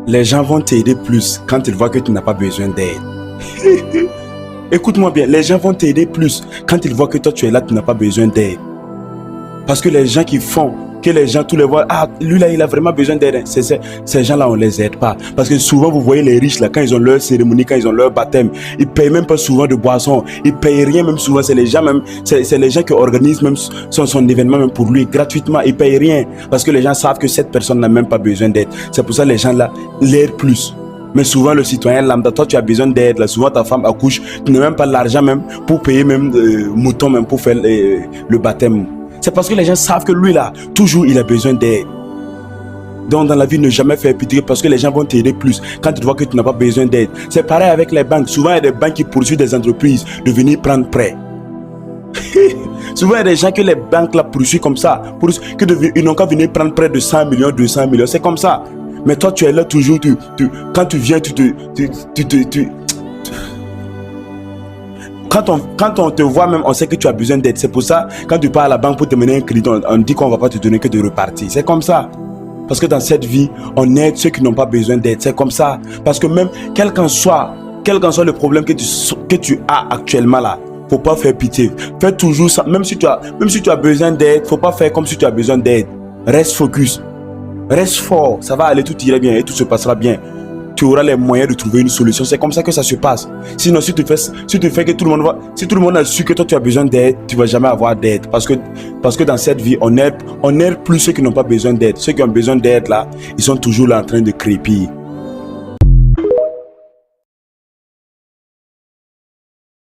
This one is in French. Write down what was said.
Les gens vont t'aider plus quand ils voient que tu n'as pas besoin d'aide. Écoute-moi bien, les gens vont t'aider plus quand ils voient que toi tu es là, tu n'as pas besoin d'aide. Parce que les gens qui font, que les gens tous les voient, ah, lui là, il a vraiment besoin d'aide. Ces gens-là, on les aide pas. Parce que souvent, vous voyez les riches là, quand ils ont leur cérémonie, quand ils ont leur baptême, ils payent même pas souvent de boissons. Ils payent rien même souvent. C'est les gens même, c'est les gens qui organisent même son événement même pour lui gratuitement. Ils payent rien. Parce que les gens savent que cette personne n'a même pas besoin d'aide. C'est pour ça que les gens là l'aident plus. Mais souvent le citoyen lambda, toi tu as besoin d'aide là, souvent ta femme accouche, tu n'as même pas l'argent même pour payer même mouton même pour faire le baptême. C'est parce que les gens savent que lui là, toujours il a besoin d'aide. Donc dans la vie, ne jamais faire pitié parce que les gens vont t'aider plus quand tu vois que tu n'as pas besoin d'aide. C'est pareil avec les banques. Souvent il y a des banques qui poursuivent des entreprises de venir prendre prêt. Souvent il y a des gens que les banques là poursuivent comme ça, ils n'ont qu'à venir prendre près de 100 millions, 200 millions, c'est comme ça. Mais toi tu es là toujours, quand tu viens, quand on te voit même, on sait que tu as besoin d'aide. C'est pour ça, quand tu pars à la banque pour te mener un crédit, on dit qu'on ne va pas te donner que de repartir. C'est comme ça. Parce que dans cette vie, on aide ceux qui n'ont pas besoin d'aide. C'est comme ça. Parce que même, quel qu'en soit le problème que tu as actuellement là, faut pas faire pitié. Fais toujours ça. Même si tu as besoin d'aide, faut pas faire comme si tu as besoin d'aide. Reste focus. Reste fort. Ça va aller, tout ira bien et tout se passera bien. Tu auras les moyens de trouver une solution. C'est comme ça que ça se passe. Sinon, si tu fais que tout le monde a su que toi tu as besoin d'aide, tu vas jamais avoir d'aide. Parce que dans cette vie, on aide plus ceux qui n'ont pas besoin d'aide. Ceux qui ont besoin d'aide là, ils sont toujours là en train de crépir.